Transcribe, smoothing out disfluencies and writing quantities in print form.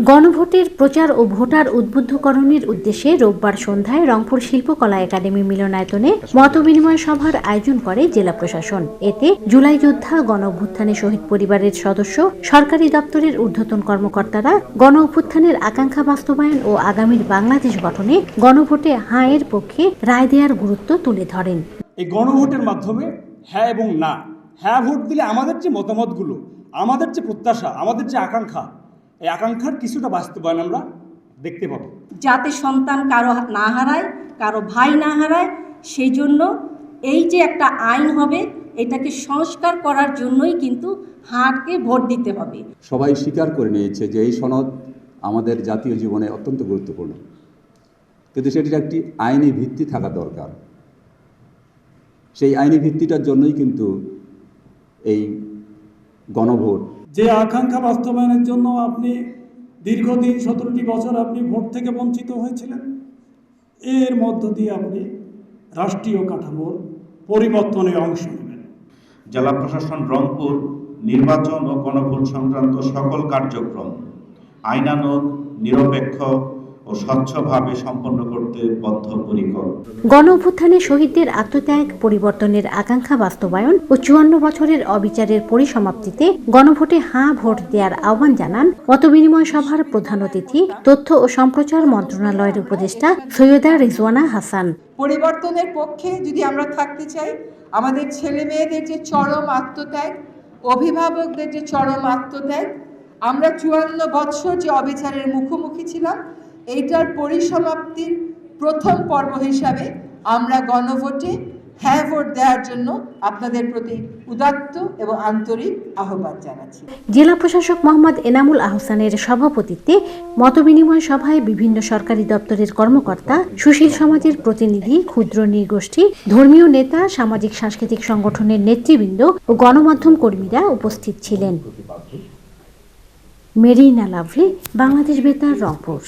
গণভোটের প্রচার ও ভোটার উদ্বুদ্ধকরণের উদ্দেশ্যে রোববার সন্ধ্যায় রংপুর শিল্পকলা একাডেমি মিলনায়তনে মতবিনিময় সভার আয়োজন করে জেলা প্রশাসন। এতে জুলাই যোদ্ধা গণ অভ্যুত্থানে শহীদ পরিবারের সদস্য, সরকারি দপ্তরের ঊর্ধ্বতন কর্মকর্তারা গণ অভ্যুত্থানের আকাঙ্ক্ষা বাস্তবায়ন ও আগামীর বাংলাদেশ গঠনে গণভোটে হাঁ এর পক্ষে রায় দেওয়ার গুরুত্ব তুলে ধরেন। এই গণভোটের মাধ্যমে হ্যাঁ এবং না, হ্যাঁ ভোট দিলে আমাদের যে মতামতগুলো, আমাদের যে প্রত্যাশা, আমাদের যে আকাঙ্ক্ষা, এই আকাঙ্ক্ষার কিছুটা বাস্তবায়ন আমরা দেখতে পাবো। যাতে সন্তান কারো না হারায়, কারো ভাই না হারায়, সেই জন্য এই যে একটা আইন হবে, এটাকে সংস্কার করার জন্যই কিন্তু হাঁকে ভোট দিতে হবে। সবাই স্বীকার করে নিয়েছে যে এই সনদ আমাদের জাতীয় জীবনে অত্যন্ত গুরুত্বপূর্ণ, কিন্তু সেটির একটি আইনি ভিত্তি থাকা দরকার। সেই আইনি ভিত্তিটার জন্যই কিন্তু এই গণভোট। যে আকাঙ্ক্ষা বাস্তবায়নের জন্য আপনি দীর্ঘদিন 17টি বছর আপনি ভোট থেকে বঞ্চিত হয়েছিলেন, এর মধ্য দিয়ে আপনি রাষ্ট্রীয় কাঠামোর পরিবর্তনে অংশ নেবেন। জেলা প্রশাসন রংপুর নির্বাচন ও গণভোট সংক্রান্ত সকল কার্যক্রম আইনানুগ, নিরপেক্ষ ও স্বচ্ছভাবে সম্পন্ন করতে বদ্ধপরিকর। গণ অভ্যুত্থানে শহীদদের আত্মত্যাগ, পরিবর্তনের আকাঙ্ক্ষা বাস্তবায়ন ও 54 বছরের অবিচারের পরিসমাপ্তিতে গণভোটে হাঁ ভোট দেওয়ার আহ্বান জানান মতবিনিময় সভার প্রধান অতিথি, তথ্য ও সম্প্রচার মন্ত্রণালয়ের উপদেষ্টা সৈয়দা রিজওয়ানা হাসান। পরিবর্তনের পক্ষে যদি আমরা থাকতে চাই, আমাদের ছেলে মেয়েদের যে চরম আত্মত্যাগ, অভিভাবকদের যে চরম আত্মত্যাগ, আমরা 54 বছর যে অবিচারের মুখোমুখি ছিলাম, এইটার পরিসমাপ্তির প্রথম পর্ব হিসাবে আমরা গণভোটে হ্যাঁ ভোট দেওয়ার জন্য আপনাদের প্রতি উদাত্ত এবং আন্তরিক আহ্বান জানাচ্ছি। জেলা প্রশাসক মোহাম্মদ এনামুল আহসানের সভাপতিত্বে মতবিনিময় সভায় বিভিন্ন সরকারি দপ্তরের কর্মকর্তা, সুশীল সমাজের প্রতিনিধি, ক্ষুদ্র নৃগোষ্ঠী, ধর্মীয় নেতা, সামাজিক সাংস্কৃতিক সংগঠনের নেতৃবৃন্দ ও গণমাধ্যম কর্মীরা উপস্থিত ছিলেন। মেরিনা লাভলি, বাংলাদেশ বেতার, রংপুর।